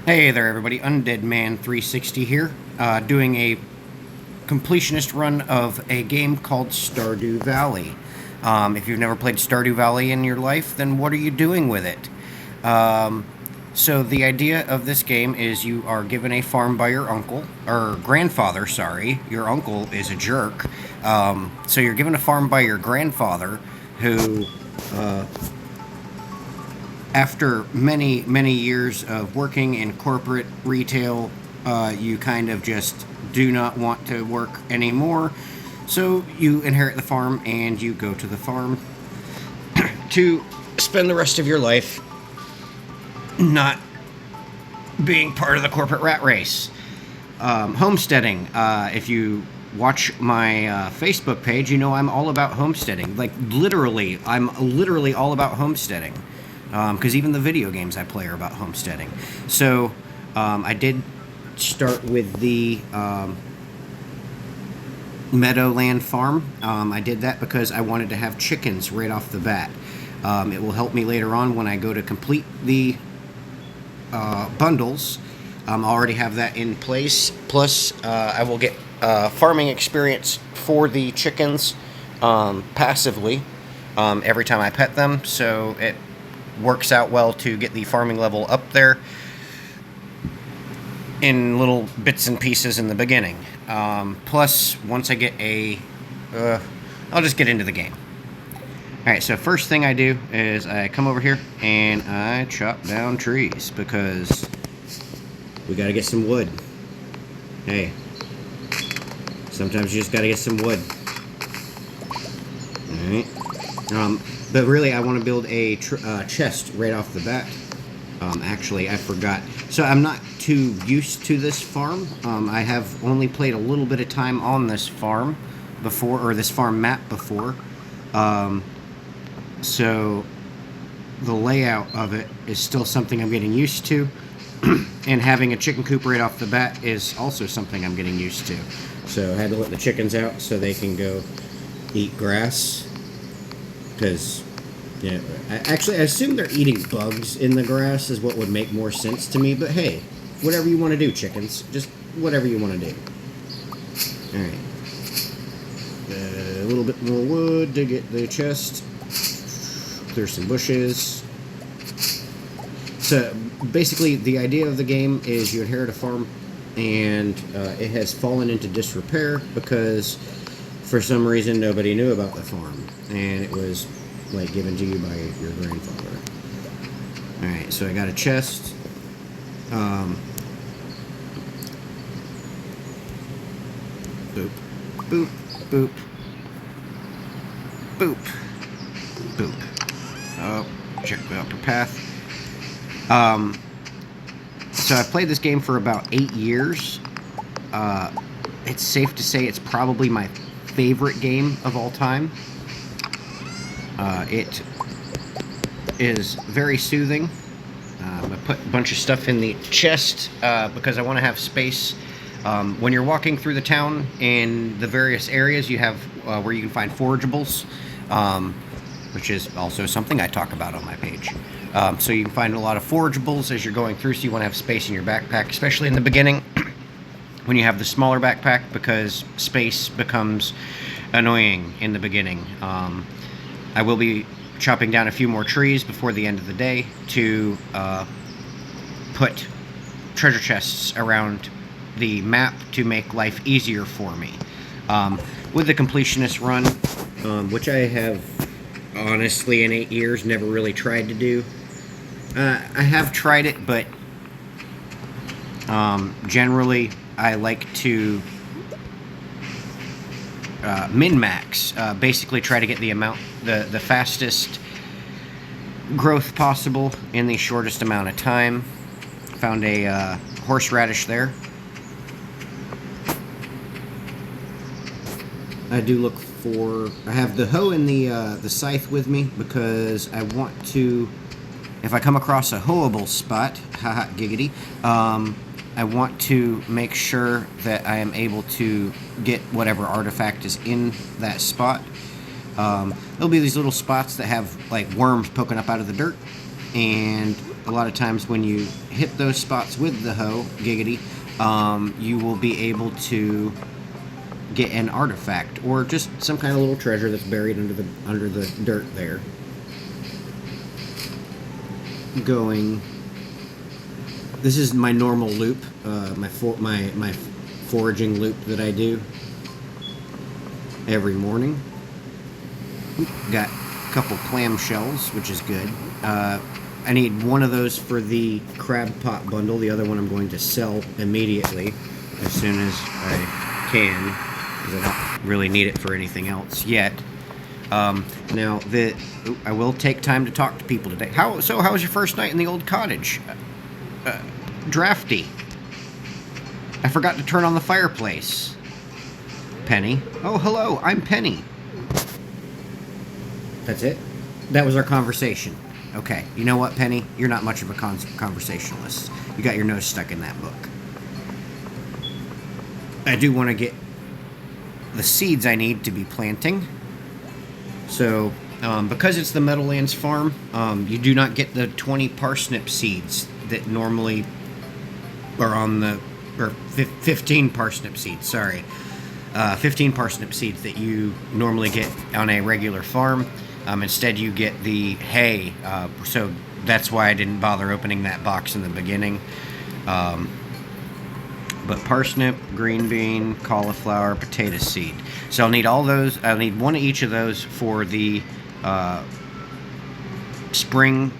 Hey there everybody, Undead Man 360 here, doing a completionist run of a game called Stardew Valley. If you've never played Stardew Valley in your life, then what are you doing with it? So the idea of this game is you are given a farm by your uncle, or grandfather, sorry. Your uncle is a jerk. So you're given a farm by your grandfather, who after many, many years of working in corporate retail, you kind of just do not want to work anymore. So you inherit the farm and you go to the farm to spend the rest of your life not being part of the corporate rat race. Homesteading. If you watch my Facebook page, you know I'm all about homesteading. Like, literally, I'm literally all about homesteading. Because even the video games I play are about homesteading. So I did start with the Meadowland farm. I did that because I wanted to have chickens right off the bat. It will help me later on when I go to complete the bundles. I already have that in place. Plus, I will get farming experience for the chickens passively every time I pet them. So it works out well to get the farming level up there in little bits and pieces in the beginning. Plus, once I get I'll just get into the game. Alright, so first thing I do is I come over here and I chop down trees because we gotta get some wood. Hey, sometimes you just gotta get some wood. Alright. But really, I want to build a chest right off the bat. Actually, I forgot. So I'm not too used to this farm. I have only played a little bit of time on this farm before, or this farm map before. So the layout of it is still something I'm getting used to. And having a chicken coop right off the bat is also something I'm getting used to. So I had to let the chickens out so they can go eat grass. Because, yeah, I assume they're eating bugs in the grass is what would make more sense to me. But hey, whatever you want to do, chickens. Just whatever you want to do. Alright. A little bit more wood to get the chest. Clear some bushes. So, basically, the idea of the game is you inherit a farm, and it has fallen into disrepair because for some reason nobody knew about the farm, and it was like given to you by your grandfather. Alright, so I got a chest. Boop, boop, boop, boop, boop. Oh, check the upper path. So I've played this game for about 8 years. It's safe to say it's probably my favorite game of all time. It is very soothing. I put a bunch of stuff in the chest because I want to have space. When you're walking through the town in the various areas, you have where you can find forageables, which is also something I talk about on my page. So you can find a lot of forageables as you're going through, so you want to have space in your backpack, especially in the beginning when you have the smaller backpack, because space becomes annoying in the beginning. I will be chopping down a few more trees before the end of the day to put treasure chests around the map to make life easier for me. With the completionist run, which I have honestly in 8 years never really tried to do. I have tried it, but generally I like to min-max, basically try to get the fastest growth possible in the shortest amount of time. Found a horseradish there. I do look for... I have the hoe and the scythe with me because I want to... If I come across a hoeable spot, haha, giggity, I want to make sure that I am able to get whatever artifact is in that spot. There'll be these little spots that have like worms poking up out of the dirt, and a lot of times when you hit those spots with the hoe, giggity, you will be able to get an artifact or just some kind of little treasure that's buried under the dirt there. This is my normal loop, my foraging loop that I do every morning. Got a couple clamshells, which is good. I need one of those for the crab pot bundle. The other one I'm going to sell immediately as soon as I can, because I don't really need it for anything else yet. Now, I will take time to talk to people today. How was your first night in the old cottage? Drafty. I forgot to turn on the fireplace. Penny. Oh, hello, I'm Penny. That's it? That was our conversation. Okay, you know what, Penny? You're not much of a conversationalist. You got your nose stuck in that book. I do want to get the seeds I need to be planting. So, because it's the Meadowlands farm, you do not get the 20 parsnip seeds that normally are on the... or 15 parsnip seeds, sorry. 15 parsnip seeds that you normally get on a regular farm. Instead, you get the hay, so that's why I didn't bother opening that box in the beginning. But parsnip, green bean, cauliflower, potato seed. So I'll need all those. I'll need one of each of those for the spring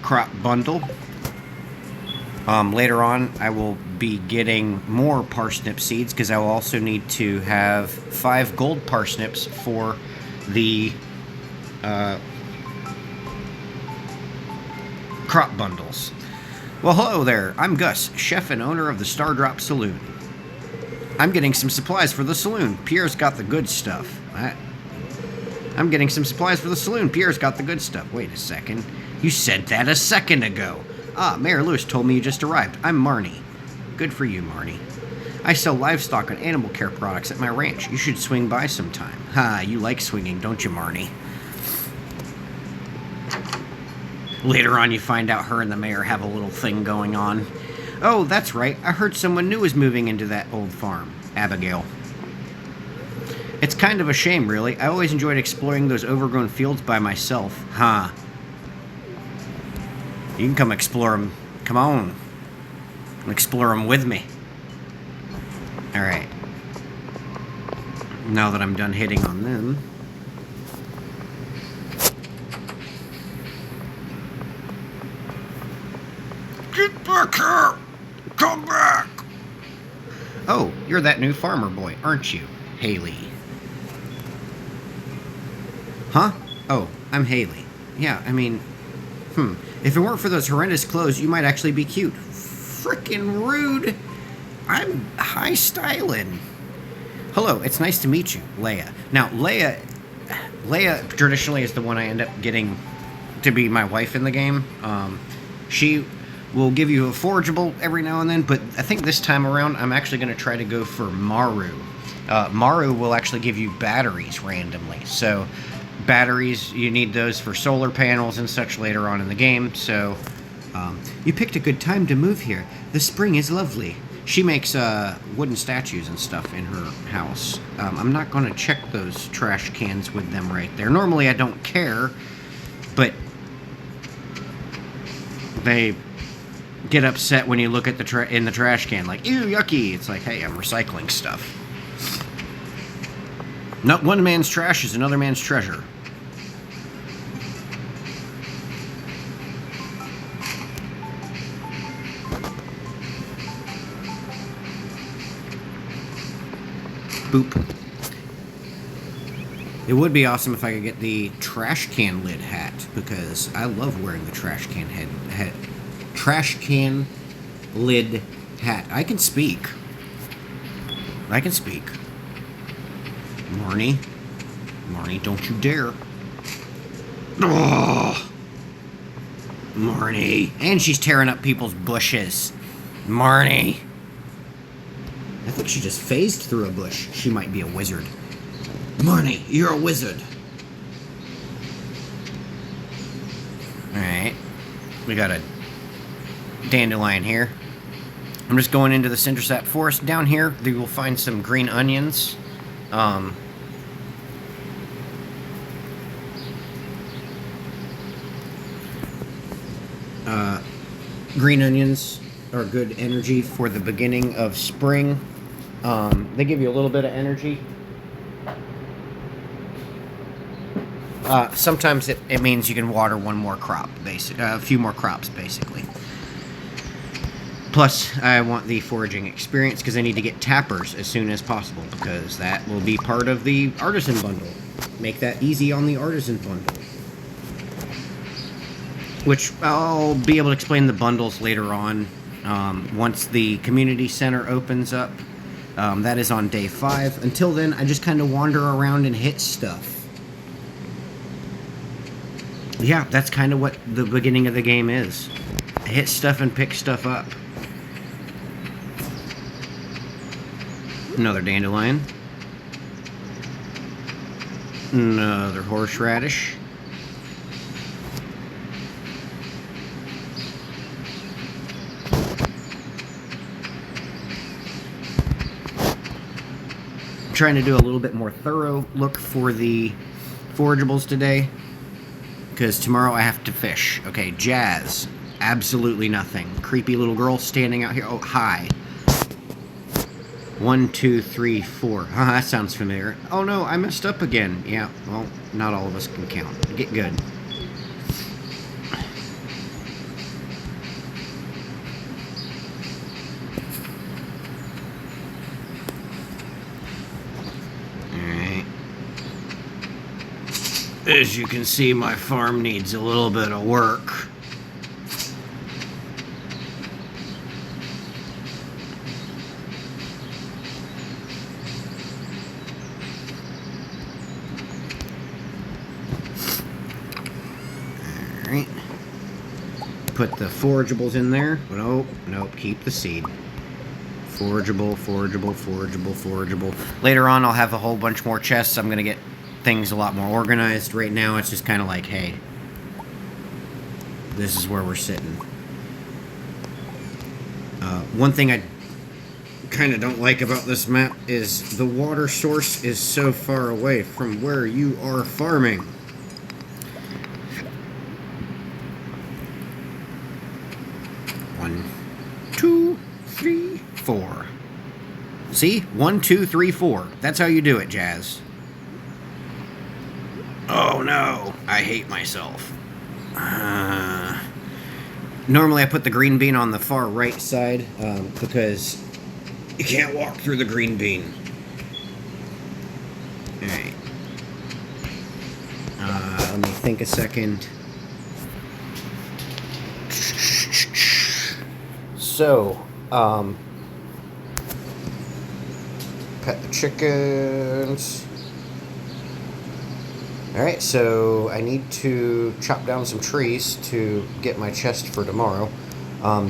crop bundle. Later on, I will be getting more parsnip seeds because I will also need to have 5 gold parsnips for the crop bundles. Well, hello there. I'm Gus, chef and owner of the Stardew Saloon. I'm getting some supplies for the saloon. Pierre's got the good stuff. I'm getting some supplies for the saloon. Pierre's got the good stuff. Wait a second. You said that a second ago. Ah, Mayor Lewis told me you just arrived. I'm Marnie. Good for you, Marnie. I sell livestock and animal care products at my ranch. You should swing by sometime. Ha, you like swinging, don't you, Marnie? Later on, you find out her and the mayor have a little thing going on. Oh, that's right. I heard someone new is moving into that old farm. Abigail. It's kind of a shame, really. I always enjoyed exploring those overgrown fields by myself. Huh. You can come explore them. Come on. Explore them with me. Alright. Now that I'm done hitting on them... Get back here! Come back! Oh, you're that new farmer boy, aren't you, Haley? Huh? Oh, I'm Haley. Yeah, I mean... If it weren't for those horrendous clothes, you might actually be cute. Frickin' rude! I'm high-styling. Hello, it's nice to meet you, Leia. Now, Leia traditionally is the one I end up getting to be my wife in the game. She will give you a forageable every now and then, but I think this time around I'm actually going to try to go for Maru. Maru will actually give you batteries randomly. So, batteries, you need those for solar panels and such later on in the game. So, you picked a good time to move here. The spring is lovely. She makes wooden statues and stuff in her house. I'm not going to check those trash cans with them right there. Normally I don't care, but they get upset when you look at in the trash can, like, ew, yucky. It's like, hey, I'm recycling stuff. Not one man's trash is another man's treasure. Boop. It would be awesome if I could get the trash can lid hat, because I love wearing the trash can trash can lid hat. I can speak. Marnie, don't you dare. Ugh. Marnie. And she's tearing up people's bushes. Marnie. I think she just phased through a bush. She might be a wizard. Marnie, you're a wizard. Alright. We got a dandelion here. I'm just going into the Cindersap forest. Down here, you will find some green onions. Green onions are good energy for the beginning of spring. They give you a little bit of energy. Sometimes it means you can water one more crop, a few more crops, basically. Plus, I want the foraging experience because I need to get tappers as soon as possible because that will be part of the artisan bundle. Make that easy on the artisan bundle. Which I'll be able to explain the bundles later on once the community center opens up. That is on day 5. Until then, I just kind of wander around and hit stuff. Yeah, that's kind of what the beginning of the game is. Hit stuff and pick stuff up. Another dandelion. Another horseradish. I'm trying to do a little bit more thorough look for the forageables today. Because tomorrow I have to fish. Okay, Jazz. Absolutely nothing. Creepy little girl standing out here. Oh, hi. 1, 2, 3, 4. That sounds familiar. Oh no, I messed up again. Yeah, well, not all of us can count. Get good. Alright. As you can see, my farm needs a little bit of work. Alright. Put the forageables in there. Nope, nope, keep the seed. Forageable, forageable, forageable, forageable. Later on, I'll have a whole bunch more chests. I'm going to get things a lot more organized. Right now, it's just kind of like, hey, this is where we're sitting. One thing I kind of don't like about this map is the water source is so far away from where you are farming. One, 2, 3, 4. See? 1, 2, 3, 4. That's how you do it, Jazz. Oh no, I hate myself. Normally I put the green bean on the far right side because you can't walk through the green bean. Alright. Let me think a second. So, pet the chickens. Alright, so I need to chop down some trees to get my chest for tomorrow.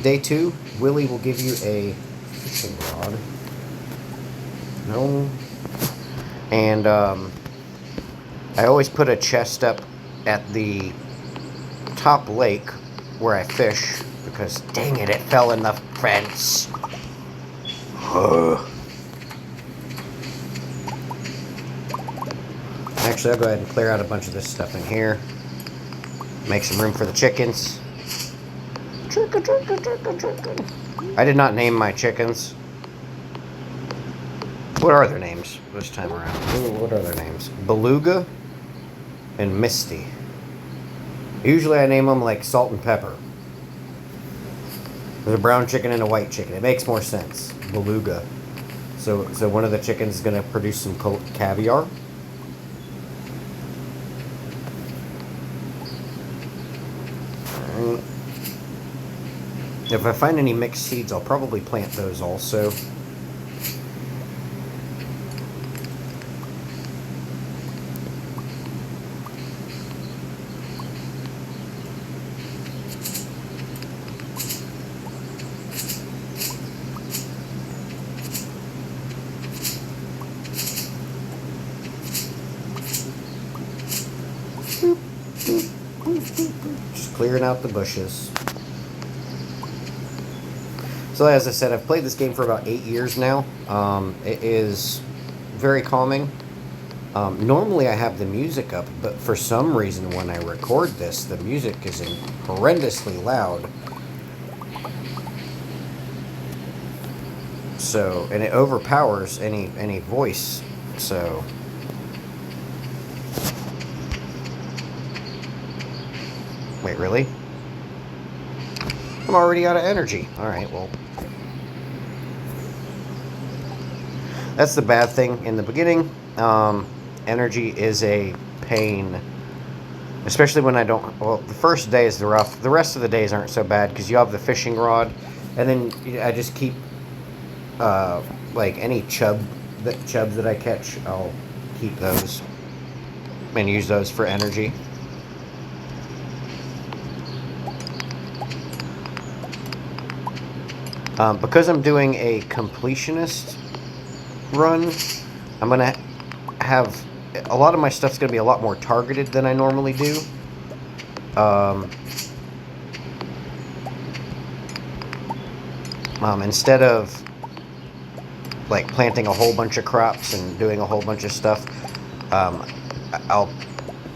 Day 2, Willie will give you a fishing rod. No. And I always put a chest up at the top lake where I fish because, dang it, it fell in the fence. Actually, I'll go ahead and clear out a bunch of this stuff in here. Make some room for the chickens. Chicken, chicken, chicken, chicken. I did not name my chickens. What are their names this time around? Ooh, what are their names? Beluga and Misty. Usually I name them like Salt and Pepper. There's a brown chicken and a white chicken. It makes more sense. Beluga. So one of the chickens is going to produce some caviar. If I find any mixed seeds, I'll probably plant those also. clearing out the bushes. So as I said, I've played this game for about 8 years now. It is very calming. Normally I have the music up, but for some reason when I record this, the music is horrendously loud. So, and it overpowers any voice, so... Wait, really? I'm already out of energy. Alright, well... That's the bad thing in the beginning. Energy is a pain. Especially when I don't... Well, the first day is the rough. The rest of the days aren't so bad, because you have the fishing rod, and then I just keep... like any chubs that I catch, I'll keep those and use those for energy. Because I'm doing a completionist run, I'm gonna have a lot of my stuff's gonna be a lot more targeted than I normally do. Instead of like planting a whole bunch of crops and doing a whole bunch of stuff, I'm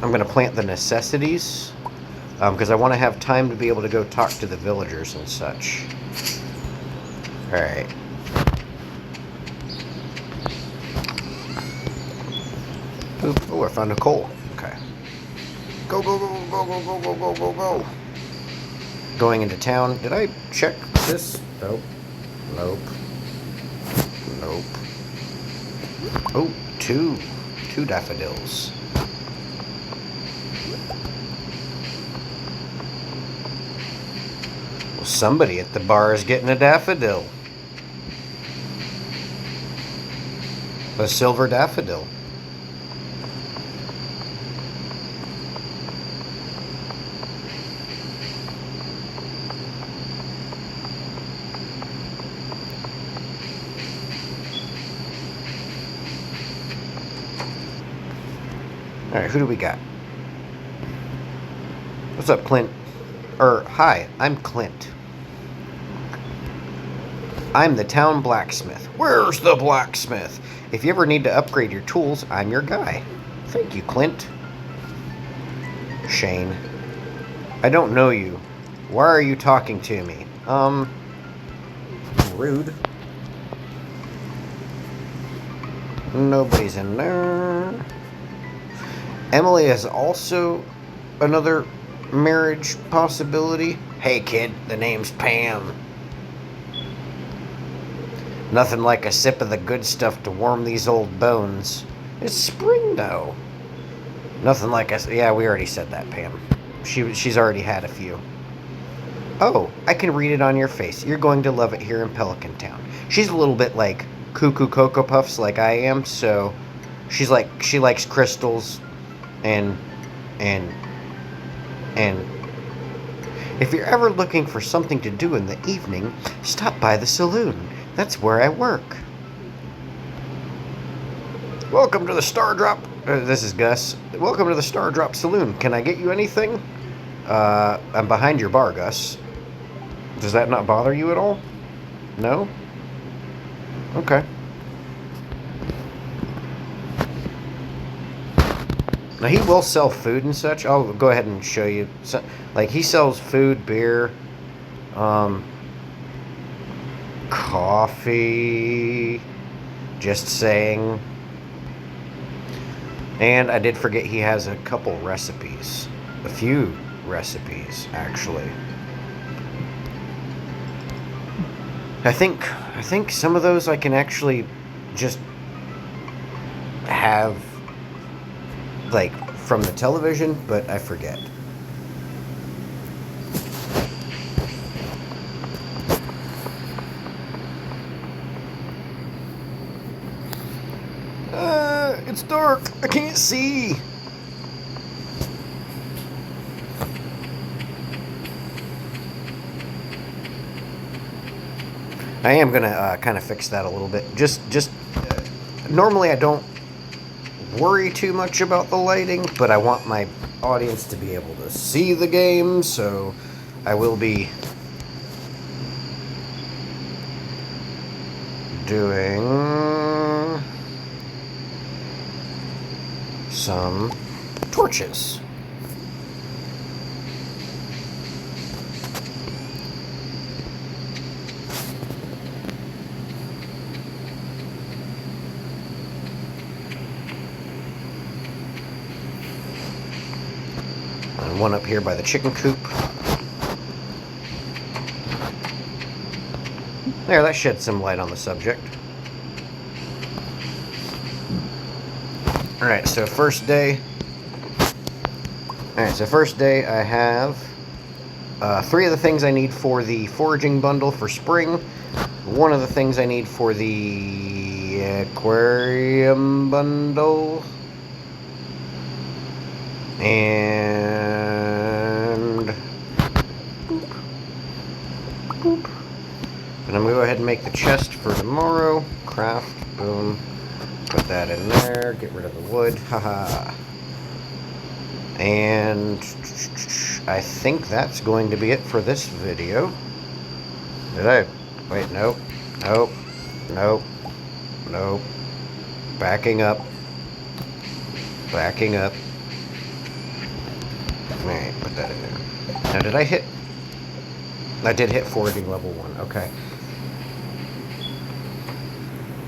gonna plant the necessities, because I want to have time to be able to go talk to the villagers and such. All right. Oh, I found a coal. Okay. Go, go, go, go, go, go, go, go, go, go. Going into town. Did I check this? Nope. Nope. Nope. Oh, two daffodils. Well, somebody at the bar is getting a daffodil. A silver daffodil. Alright, who do we got? What's up, Clint? Hi, I'm Clint. I'm the town blacksmith. Where's the blacksmith? If you ever need to upgrade your tools, I'm your guy. Thank you, Clint. Shane. I don't know you. Why are you talking to me? Rude. Nobody's in there. Emily is also another marriage possibility. Hey kid, the name's Pam. Nothing like a sip of the good stuff to warm these old bones. It's spring though. Nothing like yeah, we already said that, Pam. She's already had a few. Oh, I can read it on your face. You're going to love it here in Pelican Town. She's a little bit like Cuckoo Cocoa Puffs like I am, so she likes crystals. And if you're ever looking for something to do in the evening, stop by the saloon. That's where I work. Welcome to the Stardrop. This is Gus. Welcome to the Stardrop Saloon. Can I get you anything? I'm behind your bar, Gus. Does that not bother you at all? No? Okay. Now, he will sell food and such. I'll go ahead and show you. So, like, he sells food, beer, coffee, just saying. And I did forget he has a couple recipes. A few recipes, actually. I think some of those I can actually just have, like, from the television, but I forget. It's dark. I can't see. I am gonna kind of fix that a little bit. Normally I don't worry too much about the lighting, but I want my audience to be able to see the game, so I will be doing some torches. And one up here by the chicken coop. There, that sheds some light on the subject. Alright, so first day. Alright, so first day I have 3 of the things I need for the foraging bundle for spring. 1 of the things I need for the aquarium bundle. And boop. And I'm going to go ahead and make the chest for tomorrow. Craft, boom. Put that in there. Get rid of the wood. Haha. And I think that's going to be it for this video. Did I? Wait, nope. Nope. Nope. Nope. Backing up. Backing up. Alright, put that in there. Now, did I hit? I did hit foraging level 1. Okay.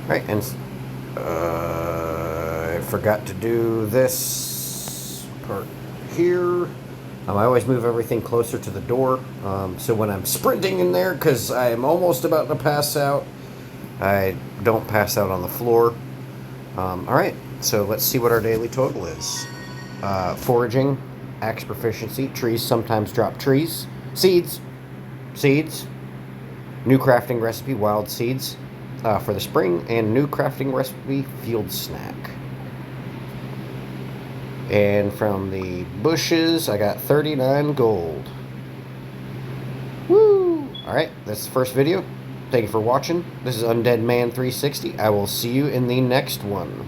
Right, and I forgot to do this part here. I always move everything closer to the door, so when I'm sprinting in there, because I am almost about to pass out, I don't pass out on the floor. Alright, so let's see what our daily total is. Foraging, axe proficiency, trees sometimes drop trees, seeds, new crafting recipe, wild seeds, for the spring, and new crafting recipe, field snack. And from the bushes, I got 39 gold. Woo! Alright, that's the first video. Thank you for watching. This is Undead Man 360. I will see you in the next one.